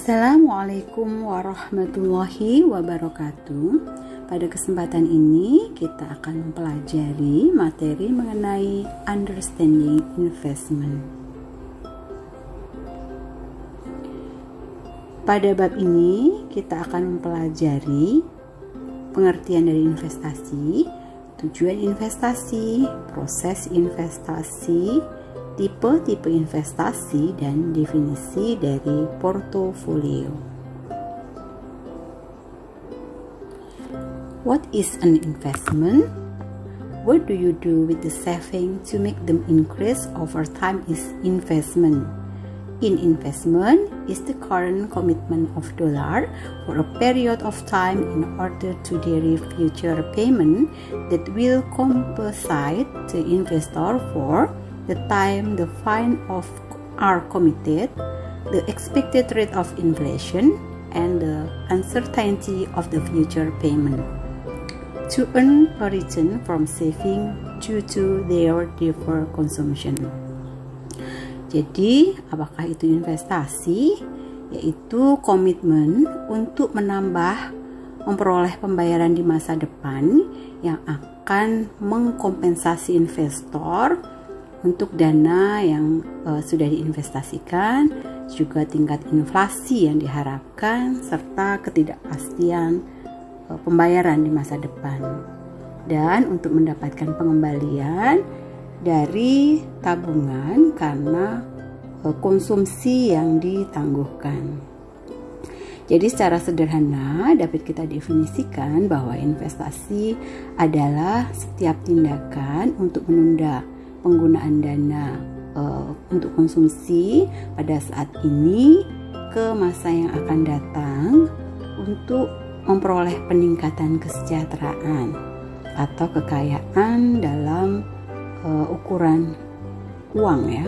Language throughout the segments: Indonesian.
Assalamualaikum warahmatullahi wabarakatuh. Pada kesempatan ini kita akan mempelajari materi mengenai understanding investment. Pada bab ini kita akan mempelajari pengertian dari investasi, tujuan investasi, proses investasi, tipe-tipe investasi, dan definisi dari portofolio. What is an investment? What do you do with the saving to make them increase over time is investment. In investment is the current commitment of dollar for a period of time in order to derive future payment that will compensate the investor for the time the funds are committed, the expected rate of inflation, and the uncertainty of the future payment, to earn a return from saving due to their deferred consumption. Jadi, apakah itu investasi? Yaitu komitmen untuk memperoleh pembayaran di masa depan yang akan mengkompensasi investor untuk dana yang sudah diinvestasikan, juga tingkat inflasi yang diharapkan, serta ketidakpastian pembayaran di masa depan. Dan untuk mendapatkan pengembalian dari tabungan karena konsumsi yang ditangguhkan. Jadi secara sederhana dapat kita definisikan bahwa investasi adalah setiap tindakan untuk menunda penggunaan dana untuk konsumsi pada saat ini ke masa yang akan datang untuk memperoleh peningkatan kesejahteraan atau kekayaan dalam ukuran uang ya.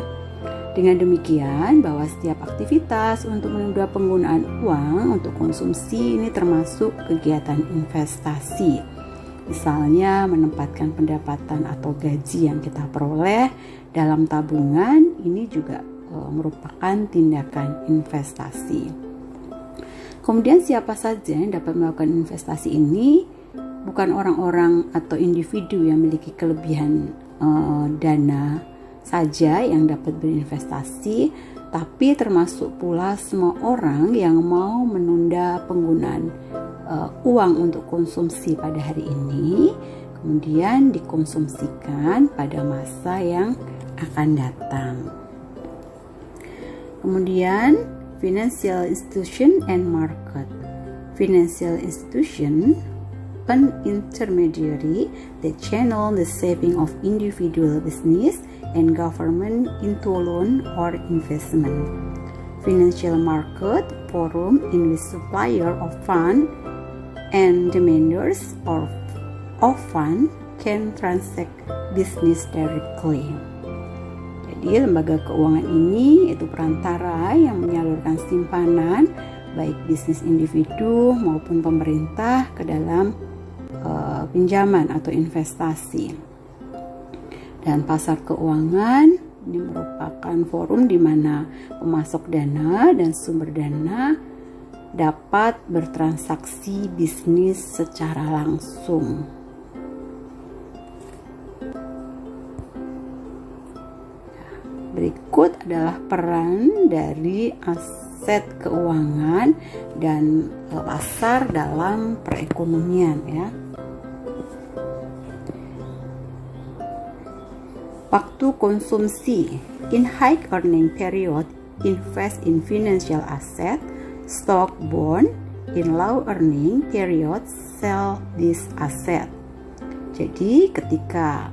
Dengan demikian bahwa setiap aktivitas untuk menunda penggunaan uang untuk konsumsi ini termasuk kegiatan investasi. Misalnya menempatkan pendapatan atau gaji yang kita peroleh dalam tabungan, ini juga merupakan tindakan investasi. Kemudian siapa saja yang dapat melakukan investasi ini? Bukan orang-orang atau individu yang memiliki kelebihan dana saja yang dapat berinvestasi, tapi termasuk pula semua orang yang mau menunda penggunaan uang untuk konsumsi pada hari ini, kemudian dikonsumsikan pada masa yang akan datang. Kemudian financial institution and market. Financial institution, an intermediary that channel the saving of individual business and government into loan or investment. Financial market, forum in which supplier of fund and demanders of fund can transact business directly. Jadi lembaga keuangan ini itu perantara yang menyalurkan simpanan baik bisnis individu maupun pemerintah ke dalam pinjaman atau investasi. Dan pasar keuangan ini merupakan forum di mana pemasok dana dan sumber dana dapat bertransaksi bisnis secara langsung. Berikut adalah peran dari aset keuangan dan pasar dalam perekonomian ya. Waktu konsumsi. In high earning period, invest in financial asset, stock, bond. In low earning period, sell this asset. Jadi ketika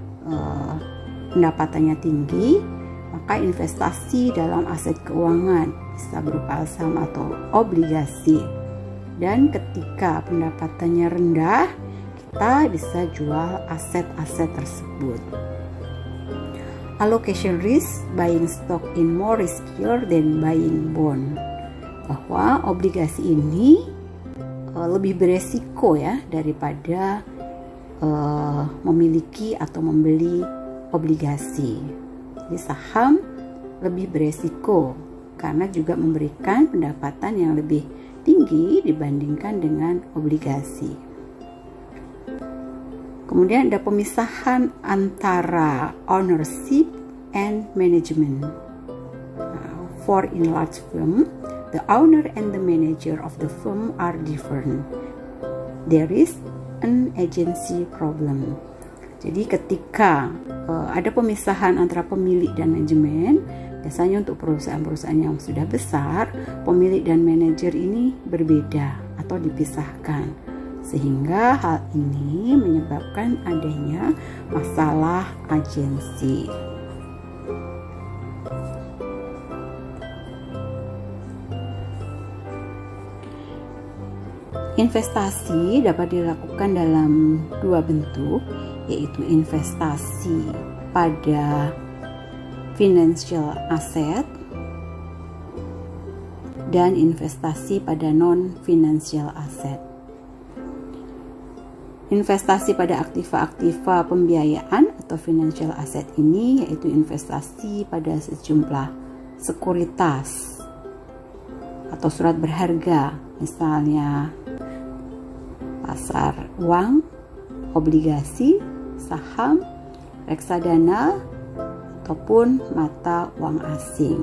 pendapatannya tinggi, maka investasi dalam aset keuangan bisa berupa saham atau obligasi. Dan ketika pendapatannya rendah, kita bisa jual aset-aset tersebut. Allocation risk, buying stock in more riskier than buying bond. Bahwa obligasi ini lebih beresiko ya daripada memiliki atau membeli obligasi. Jadi saham lebih beresiko karena juga memberikan pendapatan yang lebih tinggi dibandingkan dengan obligasi. Kemudian ada pemisahan antara ownership and management. For in large firm, the owner and the manager of the firm are different. There is an agency problem. Jadi ketika ada pemisahan antara pemilik dan manajemen, biasanya untuk perusahaan-perusahaan yang sudah besar, pemilik dan manajer ini berbeda atau dipisahkan. Sehingga hal ini menyebabkan adanya masalah agensi. Investasi dapat dilakukan dalam dua bentuk, yaitu investasi pada financial asset dan investasi pada non-financial asset. Investasi pada aktiva-aktiva pembiayaan atau financial asset ini yaitu investasi pada sejumlah sekuritas atau surat berharga, misalnya pasar uang, obligasi, saham, reksadana, ataupun mata uang asing.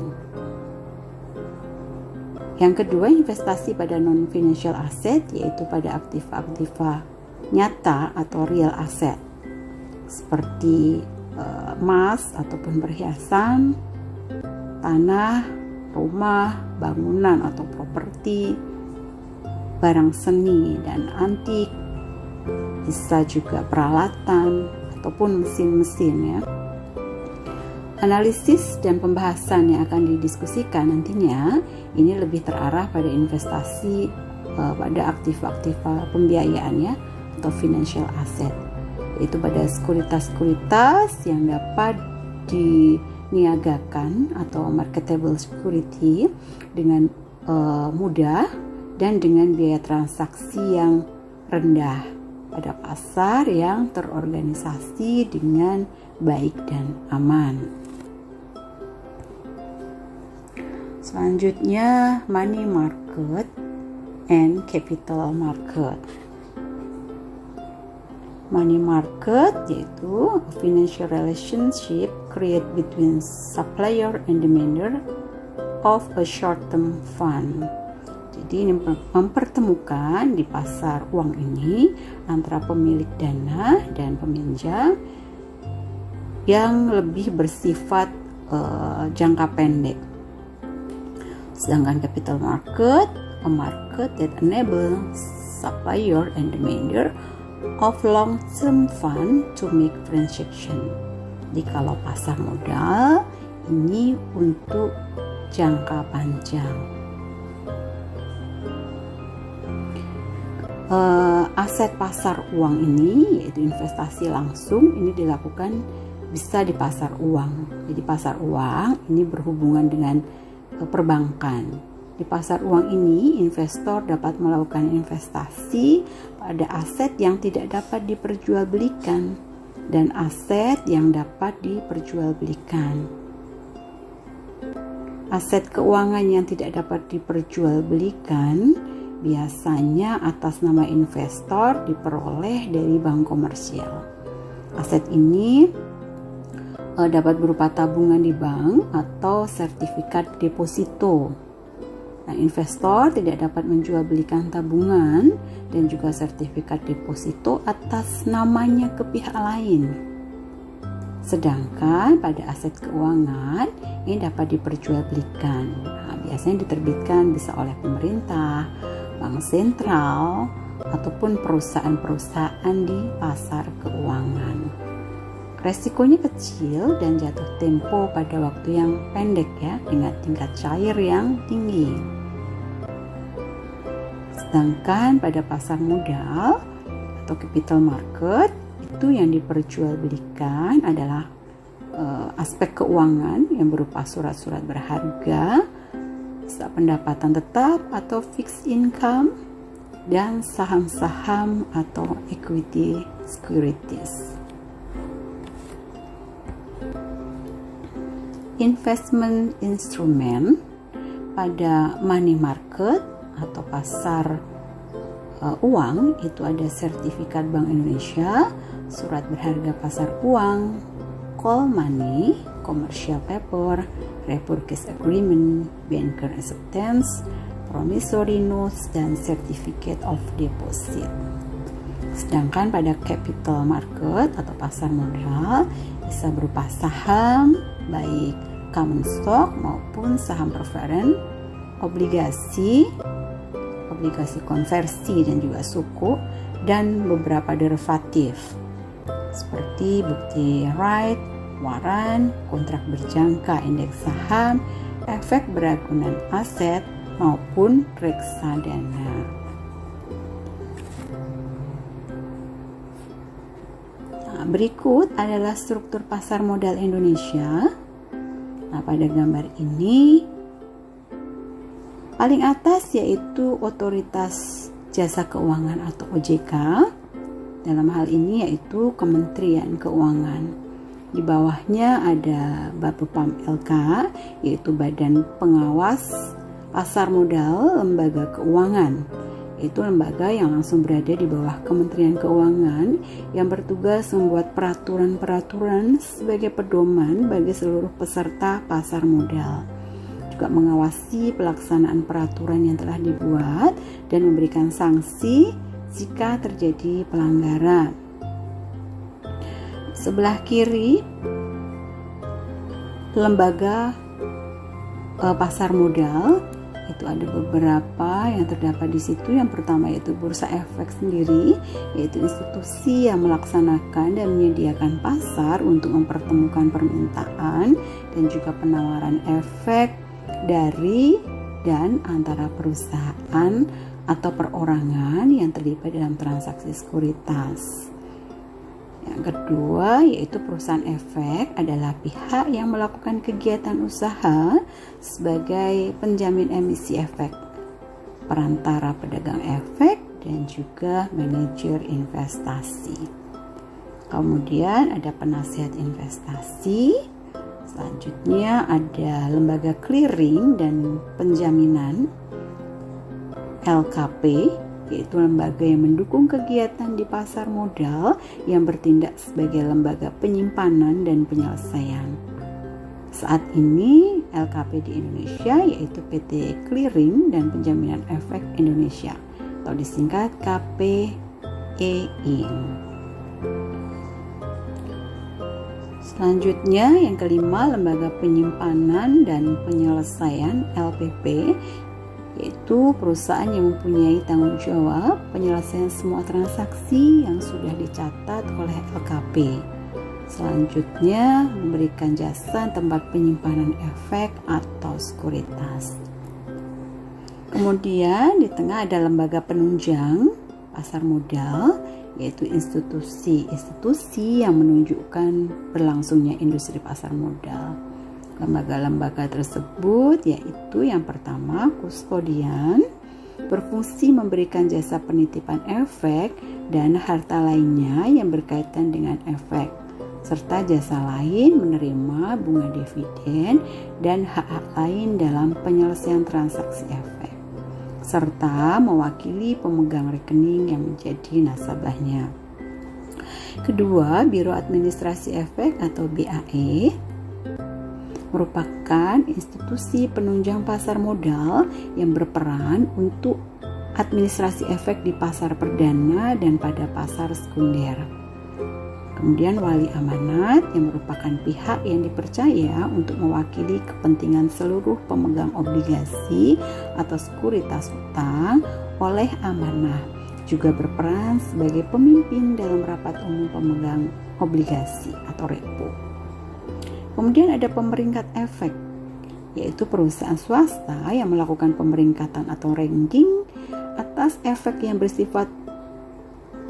Yang kedua, investasi pada non-financial asset, yaitu pada aktiva-aktiva nyata atau real asset, seperti emas ataupun perhiasan, tanah, rumah, bangunan atau properti, barang seni dan antik, bisa juga peralatan ataupun mesin-mesin ya. Analisis dan pembahasan yang akan didiskusikan nantinya ini lebih terarah pada investasi pada aktiva-aktiva pembiayaan ya, atau financial asset, yaitu pada sekuritas-sekuritas yang dapat diniagakan atau marketable security dengan mudah dan dengan biaya transaksi yang rendah pada pasar yang terorganisasi dengan baik dan aman. Selanjutnya, money market and capital market. Money market yaitu a financial relationship created between supplier and demander of a short-term fund. Jadi ini mempertemukan di pasar uang ini antara pemilik dana dan peminjam yang lebih bersifat jangka pendek. Sedangkan capital market, a market that enable supplier and demander of long-term fund to make transaction. Jadi kalau pasar modal ini untuk jangka panjang. Aset pasar uang ini yaitu investasi langsung ini dilakukan bisa di pasar uang. Jadi pasar uang ini berhubungan dengan perbankan. Di pasar uang ini investor dapat melakukan investasi pada aset yang tidak dapat diperjualbelikan dan aset yang dapat diperjualbelikan. Aset keuangan yang tidak dapat diperjualbelikan biasanya atas nama investor diperoleh dari bank komersial. Aset ini dapat berupa tabungan di bank atau sertifikat deposito. Nah, investor tidak dapat menjualbelikan tabungan dan juga sertifikat deposito atas namanya ke pihak lain. Sedangkan pada aset keuangan ini dapat diperjualbelikan. Nah, biasanya diterbitkan bisa oleh pemerintah, bank sentral, ataupun perusahaan-perusahaan di pasar keuangan. Resikonya kecil dan jatuh tempo pada waktu yang pendek ya, dengan tingkat cair yang tinggi. Sedangkan pada pasar modal atau capital market itu yang diperjualbelikan adalah aspek keuangan yang berupa surat-surat berharga, pendapatan tetap atau fixed income, dan saham-saham atau equity securities. Investment instrument pada money market atau pasar uang, itu ada sertifikat Bank Indonesia, surat berharga pasar uang, call money, commercial paper, repurchase agreement, banker acceptance, promissory notes, dan certificate of deposit. Sedangkan pada capital market atau pasar modal bisa berupa saham, baik common stock maupun saham preferred, obligasi konversi dan juga suku, dan beberapa derivatif seperti bukti right, waran, kontrak berjangka indeks saham, efek beragunan aset, maupun reksadana. Nah, berikut adalah struktur pasar modal Indonesia. Nah, pada gambar ini paling atas yaitu Otoritas Jasa Keuangan atau OJK. Dalam hal ini yaitu Kementerian Keuangan. Di bawahnya ada Bapepam LK, yaitu Badan Pengawas Pasar Modal Lembaga Keuangan. Itu lembaga yang langsung berada di bawah Kementerian Keuangan yang bertugas membuat peraturan-peraturan sebagai pedoman bagi seluruh peserta pasar modal. Juga mengawasi pelaksanaan peraturan yang telah dibuat dan memberikan sanksi jika terjadi pelanggaran. Sebelah kiri lembaga pasar modal, itu ada beberapa yang terdapat di situ. Yang pertama yaitu Bursa Efek sendiri, yaitu institusi yang melaksanakan dan menyediakan pasar untuk mempertemukan permintaan dan juga penawaran efek dari dan antara perusahaan atau perorangan yang terlibat dalam transaksi sekuritas. Yang kedua yaitu perusahaan efek adalah pihak yang melakukan kegiatan usaha sebagai penjamin emisi efek, perantara pedagang efek, dan juga manajer investasi. Kemudian ada penasihat investasi. Selanjutnya ada lembaga clearing dan penjaminan LKP, yaitu lembaga yang mendukung kegiatan di pasar modal yang bertindak sebagai lembaga penyimpanan dan penyelesaian. Saat ini LKP di Indonesia yaitu PT Clearing dan Penjaminan Efek Indonesia atau disingkat KPEI. Selanjutnya yang kelima, lembaga penyimpanan dan penyelesaian LPP, yaitu perusahaan yang mempunyai tanggung jawab penyelesaian semua transaksi yang sudah dicatat oleh LKP. Selanjutnya memberikan jasa tempat penyimpanan efek atau sekuritas. Kemudian di tengah ada lembaga penunjang pasar modal, yaitu institusi-institusi yang menunjukkan berlangsungnya industri pasar modal. Lembaga-lembaga tersebut yaitu yang pertama kustodian, berfungsi memberikan jasa penitipan efek dan harta lainnya yang berkaitan dengan efek, serta jasa lain menerima bunga dividen dan hak-hak lain dalam penyelesaian transaksi efek, serta mewakili pemegang rekening yang menjadi nasabahnya. Kedua, Biro Administrasi Efek atau BAE merupakan institusi penunjang pasar modal yang berperan untuk administrasi efek di pasar perdana dan pada pasar sekunder. Kemudian wali amanat yang merupakan pihak yang dipercaya untuk mewakili kepentingan seluruh pemegang obligasi atau sekuritas utang oleh amanah, juga berperan sebagai pemimpin dalam rapat umum pemegang obligasi atau repo. Kemudian ada pemeringkat efek, yaitu perusahaan swasta yang melakukan pemeringkatan atau ranking atas efek yang bersifat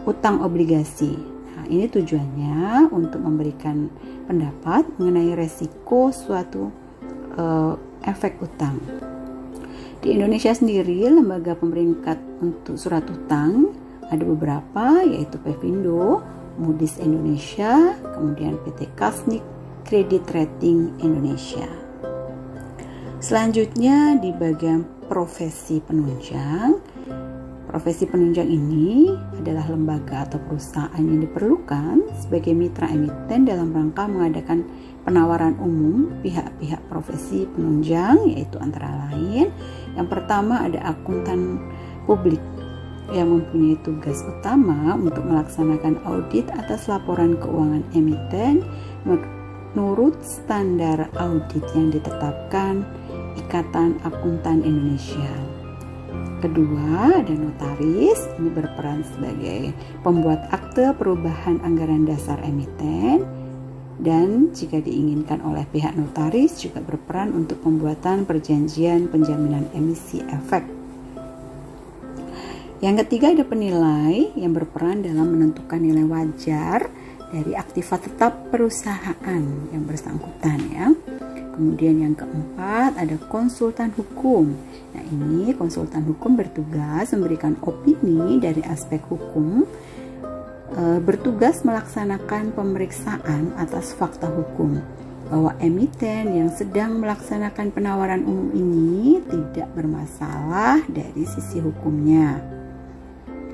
utang obligasi. Nah, ini tujuannya untuk memberikan pendapat mengenai resiko suatu efek utang. Di Indonesia sendiri, lembaga pemeringkat untuk surat utang ada beberapa, yaitu Pevindo, Moody's Indonesia, kemudian PT Kasnik Credit Rating Indonesia. Selanjutnya di bagian profesi penunjang. Profesi penunjang ini adalah lembaga atau perusahaan yang diperlukan sebagai mitra emiten dalam rangka mengadakan penawaran umum pihak-pihak profesi penunjang, yaitu antara lain yang pertama ada akuntan publik yang mempunyai tugas utama untuk melaksanakan audit atas laporan keuangan emiten menurut standar audit yang ditetapkan Ikatan Akuntan Indonesia. Kedua, ada notaris, ini berperan sebagai pembuat akte perubahan anggaran dasar emiten, dan jika diinginkan oleh pihak notaris juga berperan untuk pembuatan perjanjian penjaminan emisi efek. Yang ketiga, ada penilai yang berperan dalam menentukan nilai wajar dari aktiva tetap perusahaan yang bersangkutan ya. Kemudian yang keempat ada konsultan hukum. Nah, ini konsultan hukum bertugas memberikan opini dari aspek hukum, bertugas melaksanakan pemeriksaan atas fakta hukum bahwa emiten yang sedang melaksanakan penawaran umum ini tidak bermasalah dari sisi hukumnya.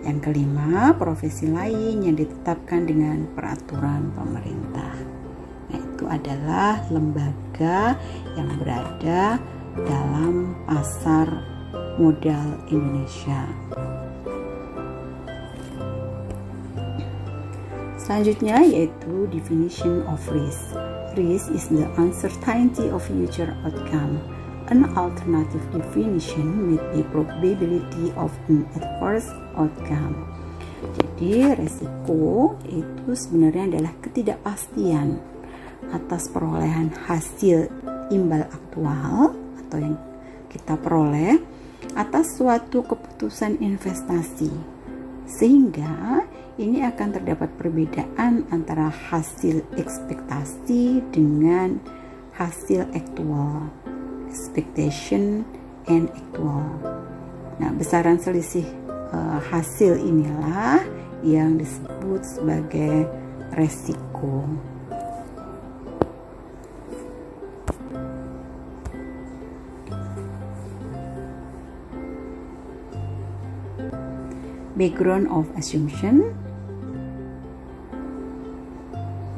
Yang kelima, profesi lain yang ditetapkan dengan peraturan pemerintah. Itu adalah lembaga yang berada dalam pasar modal Indonesia. Selanjutnya yaitu definition of risk. Risk is the uncertainty of future outcome. An alternative definition with the probability of an adverse outcome. Jadi resiko itu sebenarnya adalah ketidakpastian atas perolehan hasil imbal aktual atau yang kita peroleh atas suatu keputusan investasi, sehingga ini akan terdapat perbedaan antara hasil ekspektasi dengan hasil aktual, expectation and actual. Nah, besaran selisih hasil inilah yang disebut sebagai resiko. Background of assumption.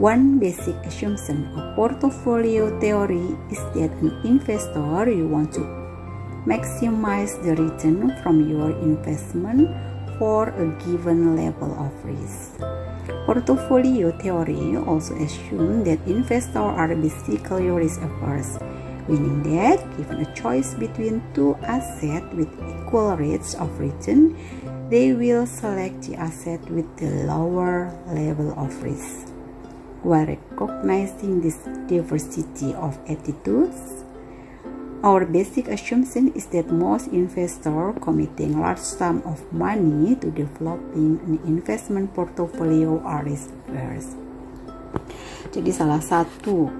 One basic assumption of portfolio theory is that an investor you want to maximize the return from your investment for a given level of risk. Portfolio theory also assumes that investors are basically risk averse, meaning that given a choice between two assets with equal rates of return, they will select the asset with the lower level of risk. While recognizing this diversity of attitudes, our basic assumption is that most investors committing large sum of money to developing an investment portfolio are risk-averse. Jadi salah satu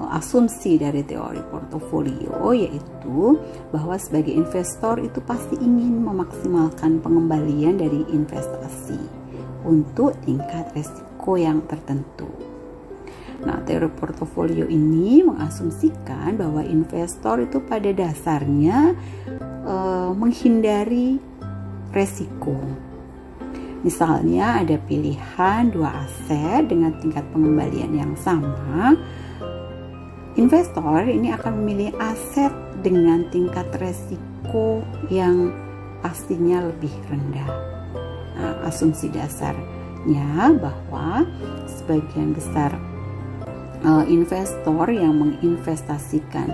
asumsi dari teori portofolio yaitu bahwa sebagai investor itu pasti ingin memaksimalkan pengembalian dari investasi untuk tingkat resiko yang tertentu. Nah, teori portofolio ini mengasumsikan bahwa investor itu pada dasarnya menghindari resiko. Misalnya ada pilihan dua aset dengan tingkat pengembalian yang sama. Investor ini akan memilih aset dengan tingkat resiko yang pastinya lebih rendah. Nah, asumsi dasarnya bahwa sebagian besar investor yang menginvestasikan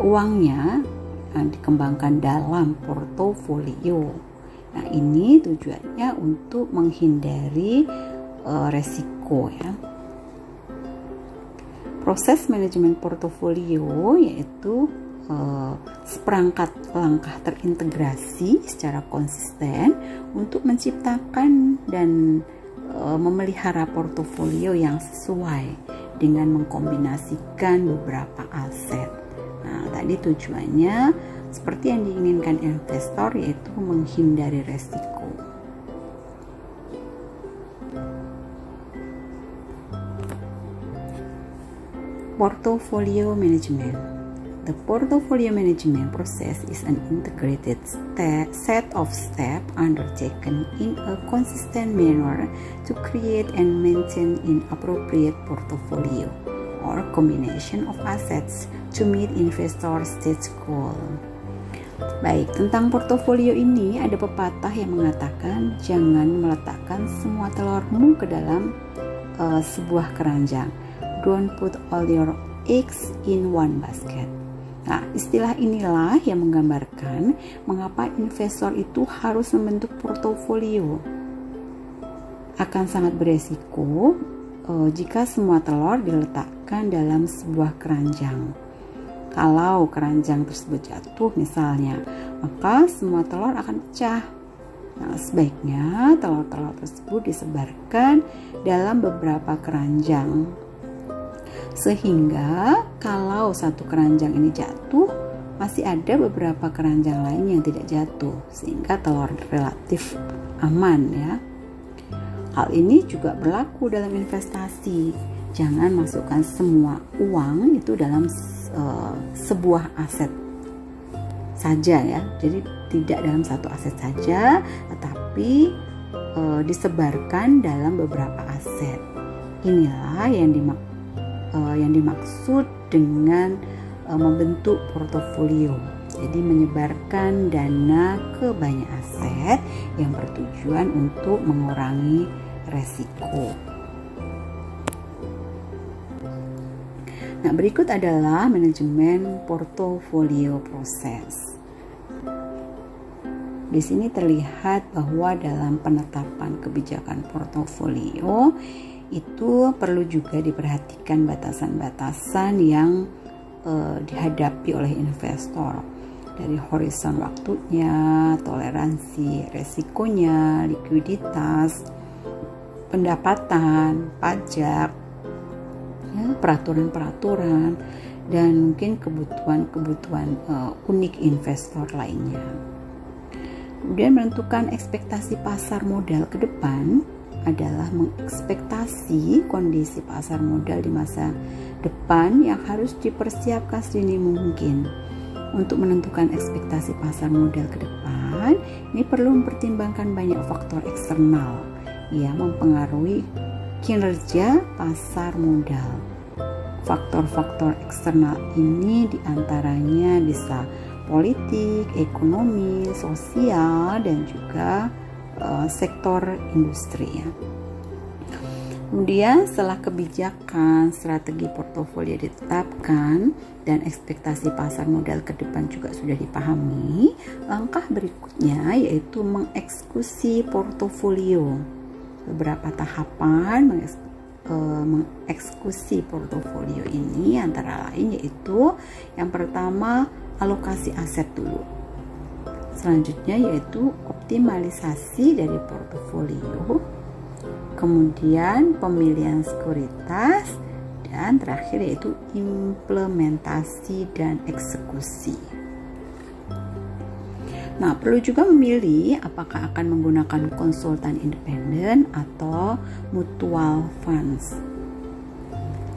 uangnya dikembangkan dalam portofolio. Nah, ini tujuannya untuk menghindari resiko ya. Proses manajemen portofolio yaitu seperangkat langkah terintegrasi secara konsisten untuk menciptakan dan memelihara portofolio yang sesuai dengan mengkombinasikan beberapa aset. Nah, tadi tujuannya seperti yang diinginkan investor yaitu menghindari resiko. Portfolio management. The portfolio management process is an integrated set of steps undertaken in a consistent manner to create and maintain an appropriate portfolio or combination of assets to meet investor stage goal. Baik, tentang portofolio ini ada pepatah yang mengatakan jangan meletakkan semua telurmu ke dalam sebuah keranjang. Don't put all your eggs in one basket. Nah, istilah inilah yang menggambarkan mengapa investor itu harus membentuk portofolio. Akan sangat beresiko jika semua telur diletakkan dalam sebuah keranjang. Kalau keranjang tersebut jatuh misalnya, maka semua telur akan pecah. Nah, sebaiknya telur-telur tersebut disebarkan dalam beberapa keranjang. Sehingga kalau satu keranjang ini jatuh, masih ada beberapa keranjang lain yang tidak jatuh, sehingga telur relatif aman ya. Hal ini juga berlaku dalam investasi. Jangan masukkan semua uang itu dalam sebuah aset saja ya. Jadi tidak dalam satu aset saja, tetapi disebarkan dalam beberapa aset. Inilah yang dimaksud dengan membentuk portofolio. Jadi menyebarkan dana ke banyak aset yang bertujuan untuk mengurangi resiko. Nah, berikut adalah manajemen portofolio proses. Di sini terlihat bahwa dalam penetapan kebijakan portofolio itu perlu juga diperhatikan batasan-batasan yang dihadapi oleh investor, dari horizon waktunya, toleransi resikonya, likuiditas, pendapatan, pajak, ya, peraturan-peraturan, dan mungkin kebutuhan-kebutuhan unik investor lainnya. Kemudian menentukan ekspektasi pasar modal ke depan adalah mengekspektasi kondisi pasar modal di masa depan yang harus dipersiapkan sedini mungkin. Untuk menentukan ekspektasi pasar modal ke depan, ini perlu mempertimbangkan banyak faktor eksternal yang mempengaruhi kinerja pasar modal. Faktor-faktor eksternal ini diantaranya bisa politik, ekonomi, sosial, dan juga sektor industri ya. Kemudian setelah kebijakan strategi portofolio ditetapkan dan ekspektasi pasar modal ke depan juga sudah dipahami, langkah berikutnya yaitu mengeksekusi portofolio. Beberapa tahapan mengeksekusi portofolio ini antara lain yaitu yang pertama alokasi aset dulu. Selanjutnya yaitu optimalisasi dari portofolio, kemudian pemilihan sekuritas, dan terakhir yaitu implementasi dan eksekusi. Nah, perlu juga memilih apakah akan menggunakan konsultan independen atau mutual funds.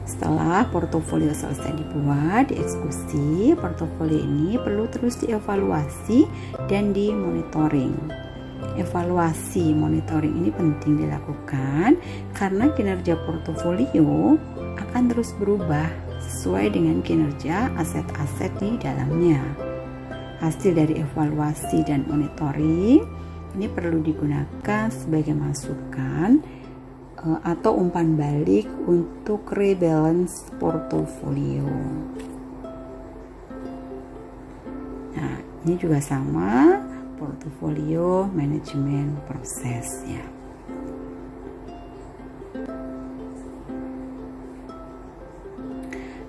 Setelah portofolio selesai dibuat, dieksekusi, portofolio ini perlu terus dievaluasi dan dimonitoring. Evaluasi monitoring ini penting dilakukan karena kinerja portofolio akan terus berubah sesuai dengan kinerja aset-aset di dalamnya. Hasil dari evaluasi dan monitoring ini perlu digunakan sebagai masukan atau umpan balik untuk rebalance portofolio. Nah, ini juga sama portofolio manajemen prosesnya.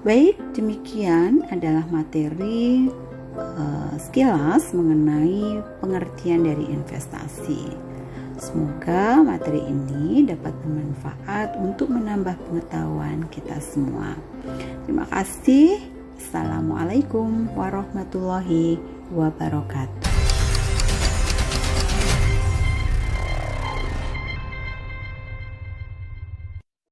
Baik, demikian adalah materi sekilas mengenai pengertian dari investasi. Semoga materi ini dapat bermanfaat untuk menambah pengetahuan kita semua. Terima kasih. Assalamualaikum warahmatullahi wabarakatuh.